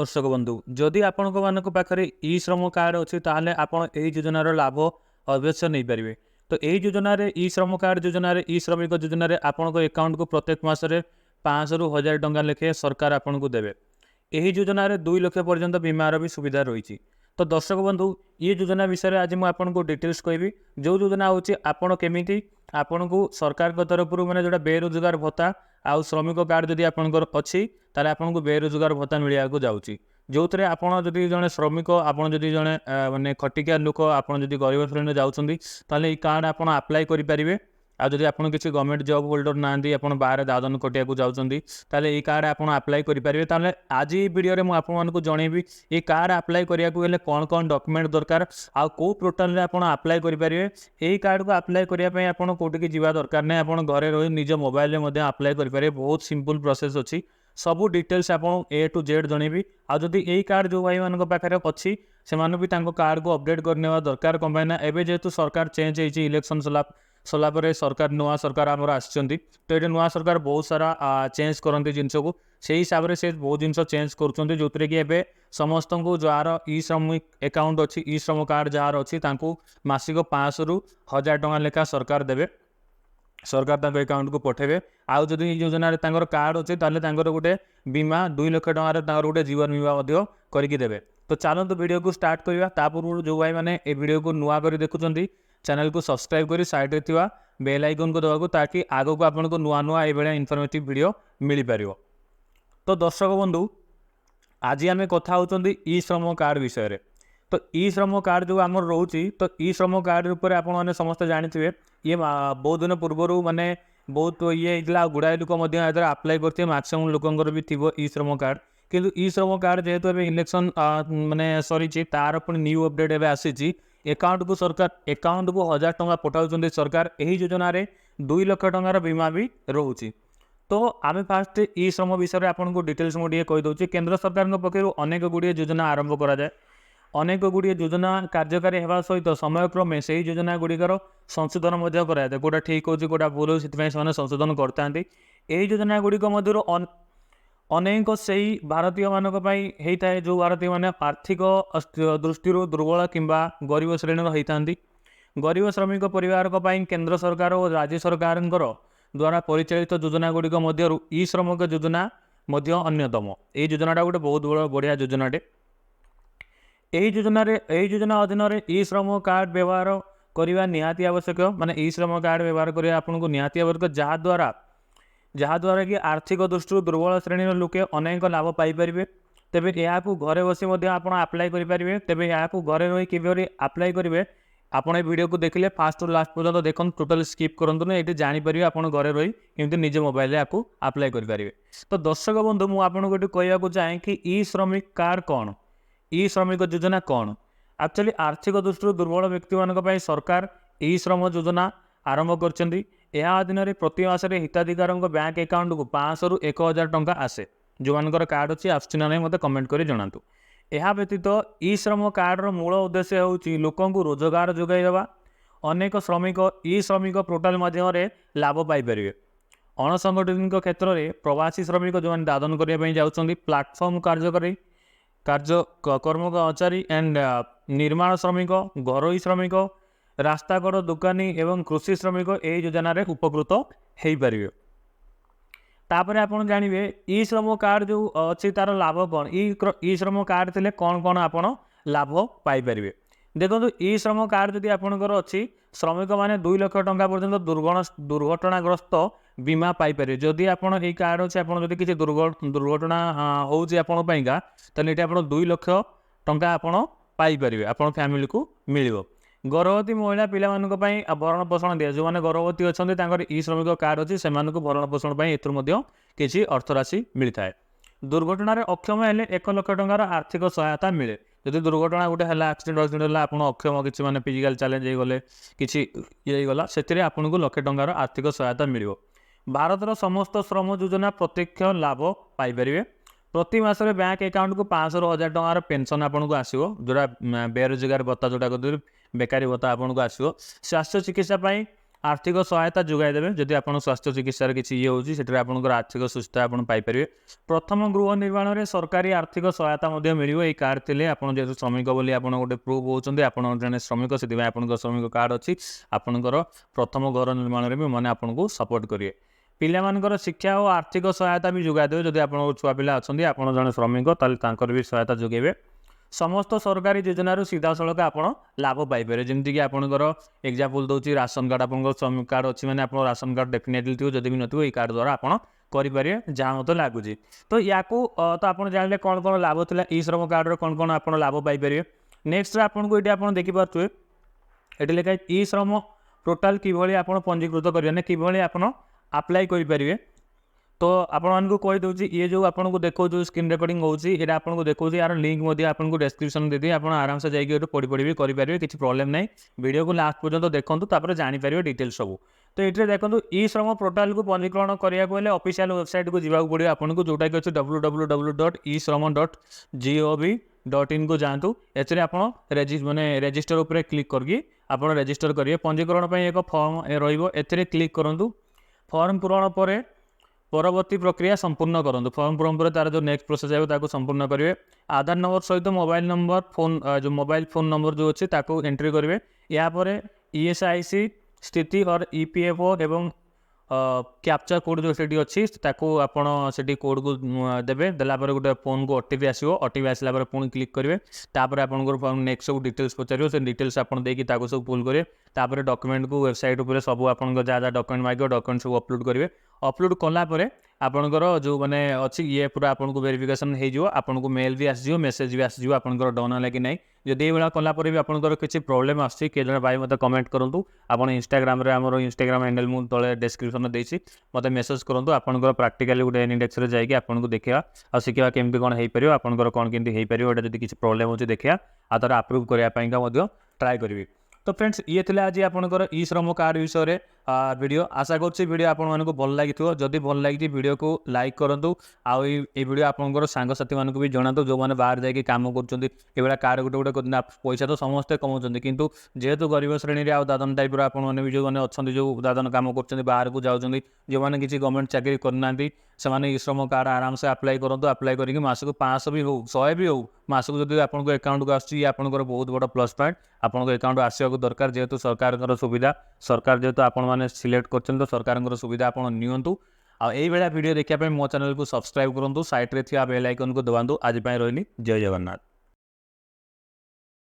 दर्शक बंधु जदि आपण पाखे ई श्रम कार्ड अच्छी ताहले आपण एही योजनार लाभ अवश्य नहीं पारे। तो यही योजना ई श्रम कार्ड योजना ई श्रमिक योजना आपण अकाउंट को प्रत्येक मसरे 500 ରୁ 1000 टंका लेखे सरकार आपन को देवे। यही योजना 2 लाख पर्यंत बीमार भी सुविधा रही। तो दर्शक बंधु ये योजना विषय आज मुझे आपको डिटेल्स कहबी। जो योजना होची आपण केमिति आपन को सरकार को तरफ मैंने जोटा बेरोजगार भत्ता आउ श्रमिक कार्ड जदि आपनकर अच्छी ताले आपन को बेरोजगार भत्ता मिलिया को जाउची। जो थे आपड़ जदि जड़े श्रमिक आपड़ जदि जड़े माने खटिकिया लोक आपड़ जदि गरीब श्रेणी जाउछंदी ताले ई कार्ड आपन अप्लाई करि परिबे। आ जदि आपन किसी गवर्नमेंट जॉब होल्डर नांदी आपन बाहर दादन कटिया को जाउछंदी ताले ई कार्ड आपन अप्लाई करि परिबे। ताले आज ई वीडियो रे मु आपन मानको जणेबी ई कार्ड अप्लाई करिया को हेले कोन कोन डॉक्यूमेंट दरकार आ को पोर्टल रे आपन अप्लाई करि परिबे। एही कार्ड को अप्लाई करिया पय आपन कोठी की जीवा दरकार नै आपन घरे रहि निज मोबाइल रे मध्ये अप्लाई करि परिबे। बहुत सिंपल प्रोसेस अछि। सबू डिटेल्स आपन ए टू जेड जणेबी। आ जदि एही कार्ड जो भाई मानक पाखरे अछि से माने भी तांको कार्ड को अपडेट करनेवा दरकार। कम पाइना एबे जेतु सरकार चेंज होईछि इलेक्शन सला पर सरकार नुआ सरकार आमर आछंती। तो ये नुआ सरकार बहुत सारा चेंज करती जिनस को से हिसाब से बहुत जिनस चेंज कर जो कि एबे समस्त को जार ई श्रमिक अकाउंट अच्छी ई श्रम कार्ड जार अच्छी मासिक 500 ରୁ 1000 टंका लेखा सरकार देवे। सरकार तक अकाउंट को पठेबे। आउ जदि योजना कार्ड अच्छे गोटे बीमा 2 लाख टकर गोटे जीवन बीमा करके देवे। तो चलते वीडियो को स्टार्ट करवा। पूर्व जो भाई मैंने ए वीडियो को नुआ कर देखुं चैनल को सब्सक्राइब कर साइड रे थिवा बेल आइकन को दबाको ताकि आगो को आपन को नुआ नुआ ए बेला इन्फॉर्मेटिव वीडियो मिल पारियो। तो दर्शक बंधु आज आम कथा होचंदी ई श्रम कार्ड विषय रे। तो ई श्रम कार्ड जो आमर रोची तो ई श्रम कार्ड ऊपर आपण माने समस्त जानिथिबे ये बहुत दिन पूर्व माने बहुत ये इतला गुड़ाई लोक अप्लाई करते मैक्सिमम लोकंर भी थी ई श्रम कार्ड। किंतु ई श्रम कार्ड जेहेतु एबे इलेक्शन माने सरी तार पुणी न्यू अपडेट एबे आसी अकाउंट को सरकार अकाउंट को 1000 टंका पठाउछन्ते सरकार। एही योजना रे 2 लाख टंकार बीमा भी रोची। तो आम फास्ट ई श्रम विषय आपन को डिटेल्स मुझे कही दउछि। केंद्र सरकार पक्षर अनेक गुड़िए योजना आरंभ करा जाए। अनेक गुड़िए योजना कार्यकारी होगा सहित समयक्रमे से योजना गुड़िकर संशोधन कराए। गोटा ठीक हो गोटा भूल हो संशोधन करता। यही योजना गुड़िक मध्य अनेक से भारतीय मानक होता है जो भारतीय माने आर्थिक दृष्टि दुर्बल किंबा गरीब श्रेणी होता। गरीब श्रमिक परिवार केंद्र सरकार और राज्य सरकार द्वारा परिचालित योजना गुड़िक मध्य ई श्रमिक योजना अन्यतम। ये योजनाटा गोटे बहुत बढ़िया योजनाटे। यही योजना अधीन ई श्रम कार्ड व्यवहार करने निहाती आवश्यक। माने ई श्रम कार्ड व्यवहार करने आपको निहाती आवश्यक जहाद्वारा कि आर्थिक दृष्टि दुर्बल श्रेणी लोके अनेक लाभ पाइपर। तेबे यहाँ घरे बसी अप्लाई करेंगे। तेबे यहाँ घरे रही किभली अप्लाई करेंगे आपड़ वीडियो को देखिले फास्ट रु लास्ट पर्यटन देखो टोटल स्किप करूँ ना ये जानीपर आप घरे रही केमती निज मोबाइल आपको अप्लाई करेंगे। तो दर्शक बंधु मुझे कहवाक चाहे कि ई श्रमिक कार्ड कौन ई श्रमिक योजना कौन। एक्चुअली आर्थिक दृष्टि दुर्बल व्यक्ति मान सरकार ई श्रम योजना आरंभ कर अधीन प्रति मासरे हिताधिकार बैंक अकाउंट को 500 ରୁ 1000 टंका आसे। जो मानकर कार्ड अच्छी आसुची ना मत कमेंट कर जनातु। यह व्यतीत ई श्रम कार्ड मूल उद्देश्य होची लोकन को रोजगार जोगाई देवा। अनेक श्रमिक ई श्रमिक पोर्टाल माध्यम लाभ पाइपर। अणसंगठित क्षेत्र में प्रवासी श्रमिक जो दादन करने जाउछंदी प्लाटफर्म कार्यकारी कर्मचारी एंड निर्माण श्रमिक घरोई श्रमिक रास्ताकड़ दुकानी एवं कृषि श्रमिक यही योजना रे उपकृत हो पारे। तापर आप जानवे ई श्रम कार्ड जो अच्छी तार लाभ कौन ई श्रम कार्ड थे कौन कौन आप लाभ पाइपर। देखो ई श्रम कार्ड जदि आपंकर अच्छी श्रमिक मैंने 2 लाख टंका पर्यटन दुर्घटनाग्रस्त बीमा पाइपर। जदि आपड़ ये कार्ड अच्छे आपड़ी किसी दुर्घटना होगा तो ये आप 2 लाख टंका पाइपर आप फैमिली को मिल। गर्भवती महिला पिला भरण पोषण दिए जो मैंने गर्भवती अच्छा ई श्रमिक कार्ड अच्छी से भरण पोषण किसी अर्थराशि मिलता है। दुर्घटना अक्षम हेले 1 लाख टंकार आर्थिक सहायता मिले। जदि दुर्घटना गोटे है एक्सीडेंट आप अक्षम किसी मैंने फिजिकल चैलेंज होगले किसी ये गला से आपको 1 लाख टंकार आर्थिक सहायता मिल। भारतर समस्त श्रम योजना प्रत्यक्ष लाभ पाइपर। प्रति मासरे बैंक अकाउंट को 500 ରୁ 1000 टंकार पेंशन आपको आसो जोड़ा बेरोजगार भत्ता जोटा बेकारी भत्ता आपको आसो। स्वास्थ्य चिकित्सा आर्थिक सहायता जोगाई देवे जदि आप स्वास्थ्य चिकित्सार किसी ये होची सेठरे आपनकर आर्थिक सुविधा आपण पाई परिवे। प्रथम गृह निर्माण रे सरकारी आर्थिक सहायता मध्य मिलियो। एई कार्ड थिले आपण जेतु श्रमिक बोली आपण गोटे प्रूफ होउचंदी आपण जने श्रमिक सेति आपनकर श्रमिक कार्ड अछि आपनकर प्रथम घर निर्माण रे भी माने आपनको सपोर्ट करिवे। पिलामानकर शिक्षा और आर्थिक सहायता भी जोगाई देवे जदि आपन छुआ पिला अछंदी आपण जने श्रमिक ताले तांकर भी सहायता जोगेबे। समस्त सरकारी योजनार सीधा सड़क आप लाभ पाइपर जमीक आपंकर एग्जांपल दूसरी राशन कार्ड आप श्रमिक कार्ड अच्छी मैंने आप राशन कार्ड डेफिनेटली थी जब भी नथिबो ये कार्ड द्वारा आप करेंगे जहाँ मत लगुच। तो या तो आप जानते कौन कौन लाभ था ई श्रम कार्ड कौन कौन आप लाभ पाइपर। नेक्स्ट आपको ये आप देखिपे ये लिखा ई श्रम पोर्टाल किभली आप पंजीकृत करेंगे किभली आप अप्लाई करेंगे। तो आपको कही दूसरी ये जो आपको देखो जो स्क्रीन रिकॉर्डिंग होची ये आपको देखो यार लिंक आपको डिस्क्रिप्शन दे दी आप आराम से जाइए पढ़ी पढ़ी भी करेंगे किसी प्रॉब्लम नहीं। वीडियो को लास्ट पर्यंत देखो तापर जानीपर डिटेल्स सब। तो ये देखो ई श्रम पोर्टाल को पंजीकरण कराया ऑफिशियल वेबसाइट को जावाक पड़ो आपको जोटा कि अच्छे www.ishram.gov.in को जातु एच आप माने रजिस्टर उपर क्लिक करके आप रजिस्टर करेंगे। पंजीकरण एक फॉर्म रही क्लिक करूँ फॉर्म पूरण पर परवर्ती प्रक्रिया संपूर्ण करूँ। फॉर्म पूरण पर तार जो नेक्स्ट प्रोसेस है संपूर्ण करेंगे। आधार नंबर सहित मोबाइल नंबर फोन जो मोबाइल फोन नंबर जो अच्छे एंट्री करेंगे। यापर ESIC स्थिति और EPFO एवं कैप्चा कोड जो सेठी अच्छी आपड़ से कोड को देवे देलापर गोटे फोन को OTP आसो OTP आसला पुणी क्लिक करेंगे। तापर आपंकर नेक्स्ट सब डिटेल्स पचार से डिटेल्स आप सब पुल करेंगे। तापर डॉक्यूमेंट को वेबसाइट उपर सब आप जहाँ डॉक्यूमेंट मांगे डॉक्यूमेंट सब अपलोड करेंगे। अपलोड कलापर आपंकर जो मैंने अच्छी ये पूरा आपको वेरिफिकेशन हो आपको मेल भी आसो मेसेज भी आसो आपंकर डन है कि नहीं। जदि ये कलापर भी आपंकर किसी प्रोब्लेम आसी किए भाई मत कमेंट करूँ आप इंस्टाग्राम आमर इंस्टाग्राम हैंडल मुझे तले डिस्क्रिप्शन देती मत मेसेज करूँ आपंकर प्राक्टिकली गोटे एनिडेक्स जाकि आपको देखा आ शिखा केमती कौन हो पार आपंकर कौन केमती हो पार जब किसी प्रोब्लेम हो देखा आ तार आप्रूव करने ट्राए करी। तो फ्रेंड्स ये थे आज आपंकर ई श्रम कार्ड विषय में वीडियो आशा करुँच वीडियो आपको भल लगी जदि भल लगी वीडियो को लाइक करूँ आउ ये वीडियो आपंकर सांगसाथी मानक भी जनातु जो मैंने बाहर जाकि कम कर कार्ड गोटे गोटे पैसा तो समस्ते कमाऊँ किंतु जेहेतु गरीब श्रेणी आउ दादन टाइप आपने भी जो मैंने अच्छा जो दादन कम कर बाहर को जाऊँ जो मैंने किसी गवर्नमेंट चाकरी करना से ई श्रम कार्ड आराम से अप्लाई करूँ अप्लाई करके मासक 500 भी हो 100 भी हो मासक जब आपको अकाउंट को आसूँ आपंकर बहुत बड़ा प्लस पॉइंट आपको अकाउंट आसवाक दरकार जेहेतु सरकार सुविधा सरकार जेहेतु आपण मैंने सिलेक्ट कर तो सरकार सुविधा आप नियंतु आई भाया वीडियो देखा मो चैनल को सब्सक्राइब करूँ साइड रे थिया बेल आइकन को दबातु। आज रही जय जगन्नाथ।